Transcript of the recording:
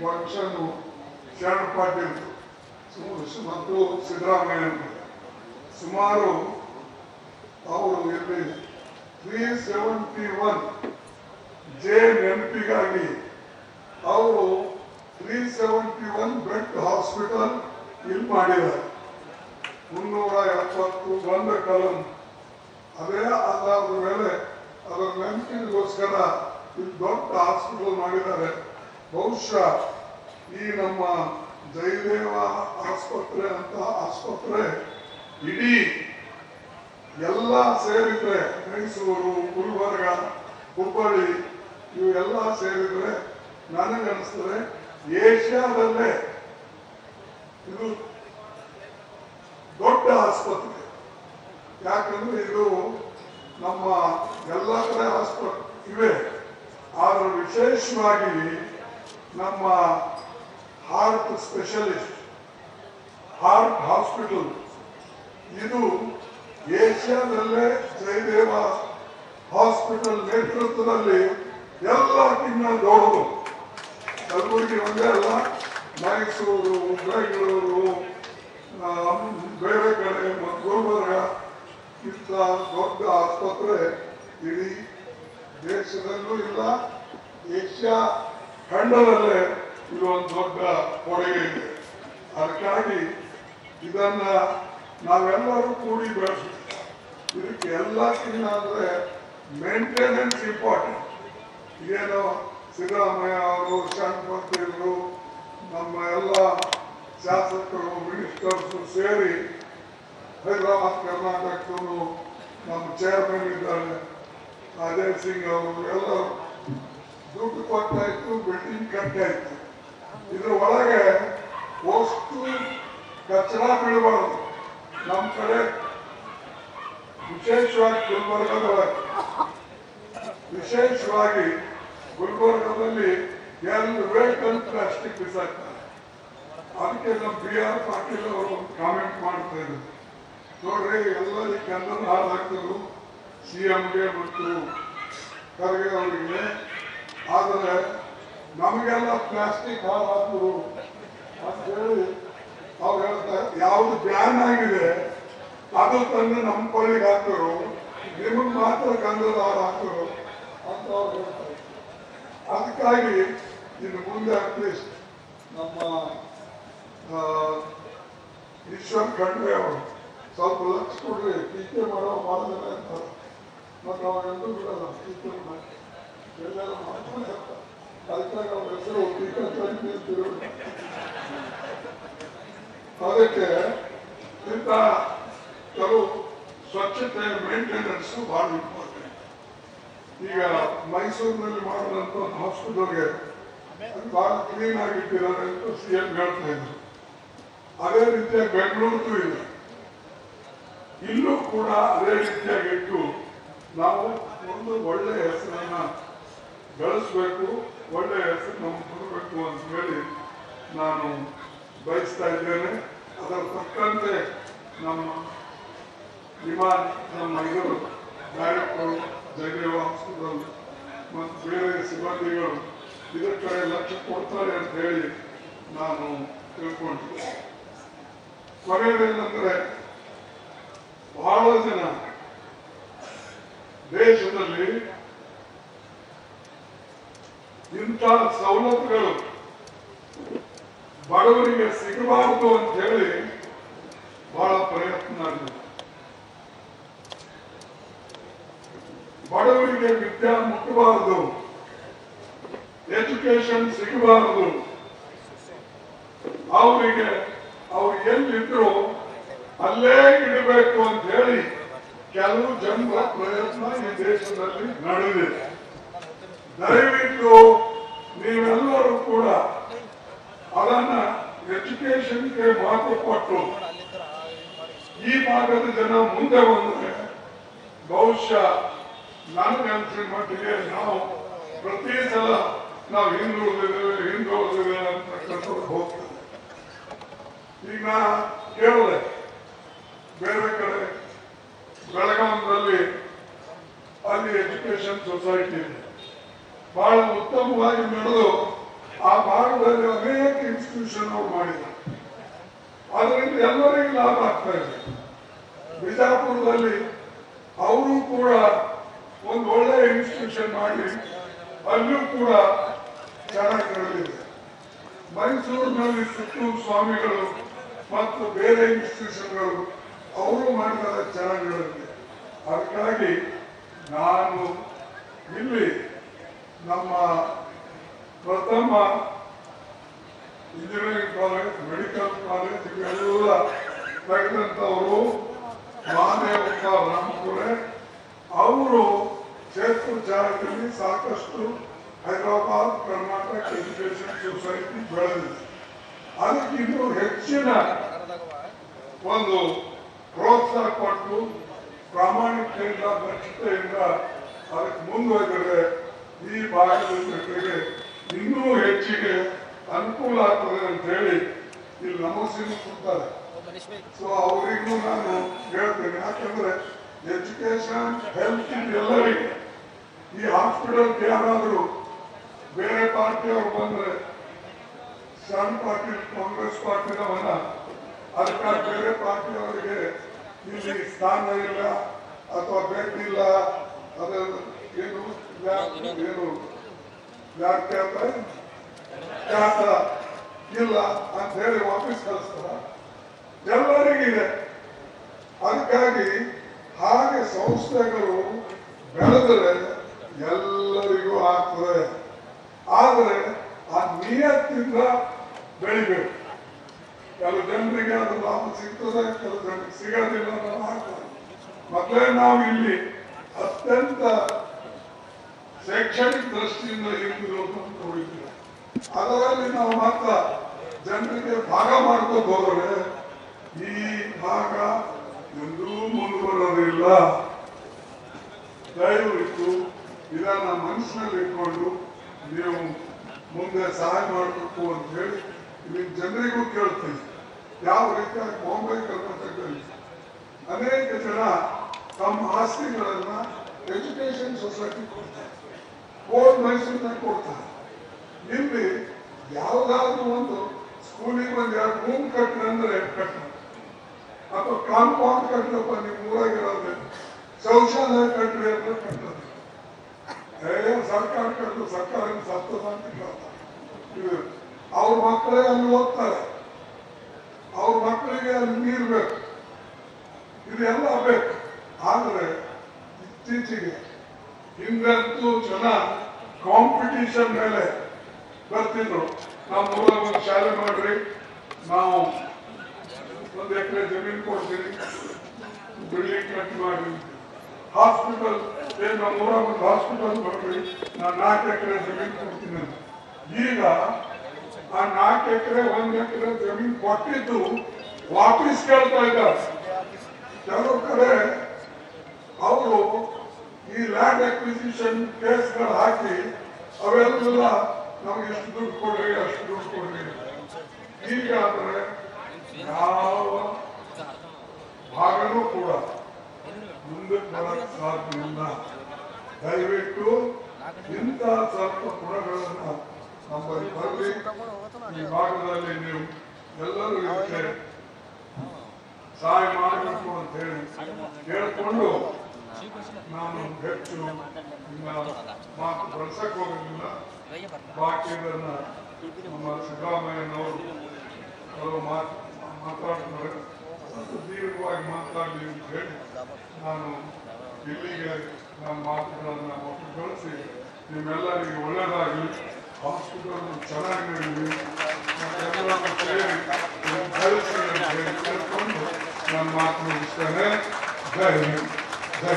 Function ಶರಣ ಪಾಟೀಲ್ ಮತ್ತು ಸಿದ್ದರಾಮಯ್ಯ ಸುಮಾರು ಅವರು ಇಲ್ಲಿ 371 ಜೆ ನೆನಪಿಗಾಗಿ ಅವರು 371 ಬೆಡ್ ಹಾಸ್ಪಿಟಲ್ ಇಲ್ಲಿ ಮಾಡಿದ್ದಾರೆ. 371 ಕಲಂ ಅದೇ ಆಧಾರದ ಮೇಲೆ ಅದರ ನೆನಪಿಗೋಸ್ಕರ ಇಲ್ಲಿ ದೊಡ್ಡ ಹಾಸ್ಪಿಟಲ್ ಮಾಡಿದ್ದಾರೆ. ಬಹುಶಃ ಈ ನಮ್ಮ ಜಯದೇವ ಆಸ್ಪತ್ರೆ ಅಂತ ಆಸ್ಪತ್ರೆ ಇಡೀ ಎಲ್ಲ ಸೇರಿದ್ರೆ ಮೈಸೂರು, ಗುಲ್ಬರ್ಗ, ಹುಬ್ಬಳ್ಳಿ ಇವೆಲ್ಲ ಸೇರಿದ್ರೆ ನನಗನ್ನಿಸ್ತದೆ ಏಷ್ಯಾದಲ್ಲೇ ಇದು ದೊಡ್ಡ ಆಸ್ಪತ್ರೆ. ಯಾಕಂದ್ರೆ ಇದು ನಮ್ಮ ಎಲ್ಲ ಕಡೆ ಆಸ್ಪತ್ರೆ ಇವೆ, ಆದ್ರೆ ವಿಶೇಷವಾಗಿ ನಮ್ಮ ಹಾರ್ಟ್ ಸ್ಪೆಷಲಿಸ್ಟ್ ಹಾರ್ಟ್ ಹಾಸ್ಪಿಟಲ್ ಇದು ಏಷ್ಯಾದಲ್ಲೇ ಜಯದೇವ ಹಾಸ್ಪಿಟಲ್ ನೇತೃತ್ವದಲ್ಲಿ ಎಲ್ಲಕ್ಕಿಂತ ದೊಡ್ಡದು. ಕಲಬುರಗಿ ಒಂದೇ ಅಲ್ಲ, ಮೈಸೂರು, ಬೆಂಗಳೂರು, ಬೇರೆ ಕಡೆ ಮತ್ತು ಗುಲ್ಬರ್ಗ ಇಂಥ ದೊಡ್ಡ ಆಸ್ಪತ್ರೆ ಇಡೀ ದೇಶದಲ್ಲೂ ಇಲ್ಲ, ಏಷ್ಯಾ ಖಂಡದಲ್ಲೇ ಇದು ಒಂದು ದೊಡ್ಡ ಕೊಡುಗೆ ಇದೆ. ಅದಕ್ಕಾಗಿ ಇದನ್ನ ನಾವೆಲ್ಲರೂ ಕೂಡಿ ಬೆಳೆಸಿ ಇದಕ್ಕೆ ಎಲ್ಲಕ್ಕಿಂತ ಅಂದ್ರೆ ಮೇಂಟೆನೆನ್ಸ್ ಇಂಪಾರ್ಟೆಂಟ್. ಏನೋ ಸಿದ್ದರಾಮಯ್ಯ ಅವರು, ಶಾಂತಪತಿಯವರು, ನಮ್ಮ ಎಲ್ಲ ಶಾಸಕರು, ಮಿನಿಸ್ಟರ್ಸ್ ಸೇರಿ ಹೈದರಾಬಾದ್ ಕರ್ನಾಟಕದವರು, ನಮ್ಮ ಚೇರ್ಮನ್ ಇದ್ದಾರೆ ಅಜಯ್ ಸಿಂಗ್ ಅವರು ಎಲ್ಲರೂ ದುಡ್ಡು ಕೊಟ್ಟಾಯ್ತು, ಬಿಲ್ಡಿಂಗ್ ಕಟ್ಟಾಯ್ತು. ಇದ್ರ ಒಳಗೆ ವಸ್ತು ಕಚರ ಬೀಳಬಾರ್ದು. ನಮ್ಮ ಕಡೆ ವಿಶೇಷವಾಗಿ ಗುಲ್ಬರ್ಗದಲ್ಲಿ ಎಲ್ಲ ವೇಕಲ್ ಪ್ಲಾಸ್ಟಿಕ್ ಬಿಸಾಕ್ತಾರೆ. ಅದಕ್ಕೆ ನಮ್ಮ BR ಪಾಟೀಲ್ ಅವರು ಒಂದು ಕಾಮೆಂಟ್ ಮಾಡ್ತಾ ಇದ್ರು, ನೋಡ್ರಿ ಎಲ್ಲ ಈ ಕನ್ನಡ ಹಾಳಾಗ್ತರು CMಗೆ ಮತ್ತು ಖರ್ಗೆ ಅವರಿಗೆ, ಆದರೆ ನಮಗೆಲ್ಲ ಪ್ಲಾಸ್ಟಿಕ್ ಹಾಳಾಗ್ತರು ಅಂತ ಹೇಳಿ ಅವ್ರು ಹೇಳ್ತಾರೆ. ಯಾವುದು ಬ್ಯಾನ್ ಆಗಿದೆ ಅದು ತಂದು ನಮ್ಮ ಕೊಳ್ಳಿಗೆ ಹಾಕ್ತರು, ನಿಮಗೆ ಮಾತ್ರ ಕನ್ನಡ ಹಾಕ್ತರು ಅಂತ ಅವ್ರು ಹೇಳ್ತಾರೆ. ಅದಕ್ಕಾಗಿ ಇನ್ನು ಮುಂದೆ ಅಟ್ಲೀಸ್ಟ್ ನಮ್ಮ ಈಶ್ವರ್ ಖಂಡ್ರೆ ಅವರು ಸ್ವಲ್ಪ ಲಕ್ಷ ಕೊಡ್ರಿ, ಟೀಕೆ ಮಾಡೋ ಮಾಡಿದ್ರೆ ಅಂತಾರೆ. ಮತ್ತು ಅವಾಗೆಂದು ಬಿಡಲ್ಲ, ಟೀಕೆ ಎಲ್ಲೆಲ್ಲ ಮಾಡ್ಕೊಂಡು ಹೇಳ್ತಾರೆ. ಅದಕ್ಕಾಗಿ ಅವ್ರ ಹೆಸರು ಟೀಕೆ ನಿಂತಿರು. ಅದಕ್ಕೆ ಇಂಥ ಕೆಲವು ಸ್ವಚ್ಛತೆ ಮೇಂಟೆನೆನ್ಸ್ ಬಹಳ ಇಂಪಾರ್ಟೆಂಟ್. ಈಗ ಮೈಸೂರಿನಲ್ಲಿ ಮಾಡಿದಂಥ ಒಂದು ಹಾಸ್ಪಿಟಲ್ಗೆ ಬಹಳ ಕ್ಲೀನ್ ಆಗಿ ಇಟ್ಟಿದ್ದಾರೆ ಅಂತ CM ಹೇಳ್ತಾ ಇದ್ರು. ಅದೇ ರೀತಿಯಾಗಿ ಬೆಂಗಳೂರು ಇದೆ, ಇಲ್ಲೂ ಕೂಡ ಅದೇ ರೀತಿಯಾಗಿ ಇಟ್ಟು ನಾವು ಒಂದು ಒಳ್ಳೆಯ ಹೆಸರನ್ನ ಬೆಳೆಸಬೇಕು, ಒಳ್ಳೆಯ ಹೆಸರು ನಮ್ಗೆ ಕೊಡಬೇಕು ಅಂತ ಹೇಳಿ ನಾನು ಬಯಸ್ತಾ ಇದ್ದೇನೆ. ಅದರ ತಕ್ಕಂತೆ ನಮ್ಮ ಇವರು ಡೈರೆಕ್ಟರು, ಜಯದೇವ ಹಾಸ್ಪಿಟಲ್ ಮತ್ತು ಬೇರೆ ಸಿಬ್ಬಂದಿಗಳು ಇದರ ಕಡೆ ಲಕ್ಷ್ಯ ಕೊಡ್ತಾರೆ ಅಂತ ಹೇಳಿ ನಾನು ತಿಳ್ಕೊಂಡಿದ್ದೆ. ಕೊನೆಯದೇನೆಂದರೆ ಬಹಳ ಜನ ದೇಶದಲ್ಲಿ ಇಂಥ ಸವಲತ್ತುಗಳು ಬಡವರಿಗೆ ಸಿಗಬಾರದು ಅಂತ ಹೇಳಿ ಬಹಳ ಪ್ರಯತ್ನ ನಡೆದಿದೆ. ಬಡವರಿಗೆ ವಿದ್ಯಾ ಮುಟ್ಟಬಾರದು, ಎಜುಕೇಶನ್ ಸಿಗಬಾರದು, ಅವರಿಗೆ ಅವ್ರು ಎಲ್ಲಿದ್ರು ಅಲ್ಲೇ ಇಡಬೇಕು ಅಂತ ಹೇಳಿ ಕೆಲವು ಜನರ ಪ್ರಯತ್ನ ಈ ದೇಶದಲ್ಲಿ ನಡೆದಿದೆ. ದಯವಿಟ್ಟು ನೀವೆಲ್ಲರೂ ಕೂಡ ಅದನ್ನ ಎಜುಕೇಶನ್ಗೆ ಮಹತ್ವ ಕೊಟ್ಟು ಈ ಭಾಗದ ಜನ ಮುಂದೆ ಬಂದರೆ ಬಹುಶಃ ನನಗನ್ಸಿದ ಮಟ್ಟಿಗೆ ನಾವು ಪ್ರತಿ ಸಲ ನಾವು ಹಿಂದುಳಿದಿದ್ದೇವೆ ಅಂತಕ್ಕಂಥದ್ದು ಹೋಗ್ತದೆ. ಈಗ ನಾ ಕೇಳಿದೆ, ಬೇರೆ ಕಡೆ ಬೆಳಗಾವಿಯಲ್ಲಿ ಅಲ್ಲಿ ಎಜುಕೇಶನ್ ಸೊಸೈಟಿ ಇದೆ, ಬಹಳ ಉತ್ತಮವಾಗಿ ನಡೆದು ಆ ಭಾಗದಲ್ಲಿ ಅನೇಕ ಇನ್ಸ್ಟಿಟ್ಯೂಷನ್ ಅವರು ಮಾಡಿದ್ದಾರೆ. ಅದರಿಂದ ಎಲ್ಲರಿಗೂ ಲಾಭ ಆಗ್ತಾ ಇದೆ. ಬಿಜಾಪುರದಲ್ಲಿ ಅವರು ಕೂಡ ಒಂದು ಒಳ್ಳೆಯ ಇನ್ಸ್ಟಿಟ್ಯೂಷನ್ ಮಾಡಿ ಅಲ್ಲೂ ಕೂಡ ಚೆನ್ನಾಗಿ ನಡೆದಿದೆ. ಮೈಸೂರಿನಲ್ಲಿ ಸುತ್ತೂರು ಸ್ವಾಮಿಗಳು ಮತ್ತು ಬೇರೆ ಇನ್ಸ್ಟಿಟ್ಯೂಷನ್ಗಳು ಅವರು ಮಾಡಿದ ಚೆನ್ನಾಗಿ ನಡೆದಿದೆ. ಅದಕ್ಕಾಗಿ ನಾನು ಇಲ್ಲಿ ನಮ್ಮ ಪ್ರಥಮ ಇಂಜಿನಿಯರಿಂಗ್ ಕಾಲೇಜ್, ಮೆಡಿಕಲ್ ಕಾಲೇಜ್ ಇವೆಲ್ಲ ತೆಗೆದಂಥವರು ಮಹಾದೇವಪ್ಪ ರಾಮಪುರೆ. ಅವರು ಕ್ಷೇತ್ರೋಚ್ಚಾರದಲ್ಲಿ ಸಾಕಷ್ಟು ಹೈದರಾಬಾದ್ ಕರ್ನಾಟಕ ಎಜುಕೇಶನ್ ಸೊಸೈಟಿ ಬೆಳೆದಿದೆ. ಅದಕ್ಕೆ ಇನ್ನೂ ಹೆಚ್ಚಿನ ಒಂದು ಪ್ರೋತ್ಸಾಹ ಕೊಟ್ಟು ಪ್ರಾಮಾಣಿಕತೆಯಿಂದ ದಕ್ಷತೆಯಿಂದ ಅದಕ್ಕೆ ಮುಂದುವರೆದರೆ ಈ ಭಾಗದ ಜನರಿಗೆ ಇನ್ನೂ ಹೆಚ್ಚಿಗೆ ಅನುಕೂಲ ಆಗ್ತದೆ ಅಂತ ಹೇಳಿ ಇಲ್ಲಿ ನಮೂಸಿನ ಕೊಡ್ತಾರೆ. ಸೊ ಅವರಿಗೂ ನಾನು ಹೇಳ್ತೇನೆ, ಯಾಕಂದ್ರೆ ಎಜುಕೇಶನ್ ಹೆಲ್ತ್ ಎಲ್ಲರಿಗೆ ಈ ಹಾಸ್ಪಿಟಲ್ಗೆ ಯಾರಾದರೂ ಬೇರೆ ಪಾರ್ಟಿಯವರು ಬಂದ್ರೆ ಸಣ್ಣ ಪಾರ್ಟಿ ಕಾಂಗ್ರೆಸ್ ಪಾರ್ಟಿನವನ್ನ ಅದಕ್ಕೆ ಬೇರೆ ಪಾರ್ಟಿಯವರಿಗೆ ಇಲ್ಲಿ ಸ್ಥಾನ ಇಲ್ಲ ಅಥವಾ ಬೇಕಿಲ್ಲ, ಅದು ಏನು ಏನು ವ್ಯಾಖ್ಯಾತ ಇಲ್ಲ ಅಂತ ಹೇಳಿ ವಾಪಸ್ ಕಳಿಸ್ತಾರ. ಎಲ್ಲರಿಗಿದೆ. ಅದಕ್ಕಾಗಿ ಹಾಗೆ ಸಂಸ್ಥೆಗಳು ಬೆಳೆದರೆ ಎಲ್ಲರಿಗೂ ಆಗ್ತದೆ. ಆದರೆ ಆ ನಿಯತ್ತಿಂದ ಬೆಳಿಬೇಕು. ಕೆಲವು ಜನರಿಗೆ ಅದು ಲಾಭ ಸಿಗ್ತದೆ, ಕೆಲವು ಜನರಿಗೆ ಸಿಗೋದಿಲ್ಲ. ಮೊದಲೇ ನಾವು ಇಲ್ಲಿ ಅತ್ಯಂತ ಶೈಕ್ಷಣಿಕ ದೃಷ್ಟಿಯಿಂದ ಹಿಂದಿರೋದನ್ನು ನೋಡಿದ್ದೇವೆ. ಅದರಲ್ಲಿ ನಾವು ಮಾತ್ರ ಜನರಿಗೆ ಭಾಗ ಮಾಡ್ಕೊಂಡು ಹೋದರೆ ಈ ಭಾಗ ಎಂದೂ ಮುಂದುವರೋದಿಲ್ಲ. ದಯವಿಟ್ಟು ಇದನ್ನ ಮನಸ್ಸಿನಲ್ಲಿ ಇಟ್ಕೊಂಡು ನೀವು ಮುಂದೆ ಸಹಾಯ ಮಾಡಬೇಕು ಅಂತ ಹೇಳಿ ಇಲ್ಲಿ ಜನರಿಗೂ ಕೇಳ್ತೀನಿ. ಯಾವ ರೀತಿಯಾಗಿ ಬಾಂಬೆ ಕರ್ನಾಟಕದಲ್ಲಿ ಅನೇಕ ಜನ ತಮ್ಮ ಆಸ್ತಿಗಳನ್ನ ಎಜುಕೇಶನ್ ಸೊಸೈಟಿ ಕೊಡ್ತಾರೆ, ಓಲ್ಡ್ ಮೈಸೂರಿನಾಗ ಕೊಡ್ತಾರೆ. ಇಲ್ಲಿ ಯಾವುದಾದ್ರೂ ಒಂದು ಸ್ಕೂಲಿಗೆ ಒಂದು 2 ರೂಮ್ ಕಟ್ಟರೆ ಅಂದ್ರೆ ಕಟ್ಟ, ಅಥವಾ ಕಾಂಪೌಂಡ್ ಕಟ್ಟಲಪ್ಪ ನಿಮ್ಮ ಊರಾಗಿರೋದು, ಶೌಚಾಲಯ ಕಟ್ಟರೆ ಅಂದ್ರೆ ಕಟ್ಟೋದು. ಸರ್ಕಾರ ಕಟ್ಟಲು ಸರ್ಕಾರ ಸತ್ತದ ಅಂತ ಕೇಳ್ತಾರೆ. ಅವ್ರ ಮಕ್ಕಳೇ ಅಲ್ಲಿ ಹೋಗ್ತಾರೆ, ಅವ್ರ ಮಕ್ಕಳಿಗೆ ಅಲ್ಲಿ ನೀರು ಬೇಕು, ಇದೆಲ್ಲ ಬೇಕು. ಆದರೆ ಇತ್ತೀಚೆಗೆ ಹಿಂದಂತೂ ಜನ ಕಾಂಪಿಟಿಷನ್ ಮೇಲೆ ಬರ್ತಿದ್ರು. ನಮ್ಮ ಊರಾಗ ಒಂದು ಶಾಲೆ ಮಾಡ್ರಿ, ನಾವು 1 ಎಕರೆ ಜಮೀನು ಕೊಡ್ತೀನಿ, ಬಿಲ್ಡಿಂಗ್ ಕಟ್ ಮಾಡಿ. ಹಾಸ್ಪಿಟಲ್ ನಮ್ಮ ಊರಾಗ ಒಂದು ಹಾಸ್ಪಿಟಲ್ ಮಾಡ್ರಿ, ನಾನು 4 ಎಕರೆ ಜಮೀನು ಕೊಡ್ತೀನಿ ಅಂತ. ಈಗ ಆ 4 ಎಕರೆ 1 ಎಕರೆ ಜಮೀನು ಕೊಟ್ಟಿದ್ದು ವಾಪಸ್ ಕೇಳ್ತಾ ಇದ್ದಾರೆ. ಕೆಲವು ಕಡೆ ಅವರು ಈ ಲ್ಯಾಂಡ್ ಅಕ್ವಿಸಿಷನ್ ಕೇಸ್ಗಳು ಹಾಕಿ ಅವೆಲ್ಲ ನಮ್ಗೆ ಎಷ್ಟು ದುಡ್ಡು ಕೊಡ್ರಿ ಅಷ್ಟು ದುಡ್ಡು ಕೊಡ್ರಿ. ಹೀಗಾದ್ರೆ ಯಾವ ಭಾಗನೂ ಕೂಡ ಮುಂದೆ ಬರಕ್ ಸಾಧ್ಯ ಇಲ್ಲ. ದಯವಿಟ್ಟು ಇಂಥ ಸ್ವಲ್ಪ ಗುಣಗಳನ್ನ ನಮ್ಮಲ್ಲಿ ಬರಲಿ. ಈ ಭಾಗದಲ್ಲಿ ನೀವು ಎಲ್ಲರೂ ಇದಕ್ಕೆ ಸಹಾಯ ಮಾಡಬೇಕು ಅಂತ ಹೇಳಿ ಹೇಳ್ಕೊಂಡು ನಾನು ಹೆಚ್ಚು ಮಾತು ಬಳಸಕ್ ಹೋಗಲಿಲ್ಲ. ಬಾಕಿದನ್ನ ನಮ್ಮ ಸಿದ್ದರಾಮಯ್ಯನವರು ಕೆಲವು ಮಾತಾಡ್ತಾರೆ, ದೀರ್ಘವಾಗಿ ಮಾತಾಡಲಿ ಅಂತ ಹೇಳಿ ನಾನು ಇಲ್ಲಿಗೆ ನನ್ನ ಮಾತುಗಳನ್ನು ಒಟ್ಟುಗೊಳಿಸಿ ನಿಮ್ಮೆಲ್ಲರಿಗೆ ಒಳ್ಳೆಯದಾಗಲಿ, ಹಾಸ್ಪಿಟಲ್ ಚೆನ್ನಾಗಿ ನಡೀಲಿ, ಎಲ್ಲರನ್ನು ಸೇರಿ ಬೆಳೆಸಿ ಅಂತ ಹೇಳಿ ಕೇಳ್ಕೊಂಡು ನನ್ನ ಮಾತು ಮುಗಿಸ್ತೇನೆ. ಜೈ ಹಿಂದ್, ಜೈ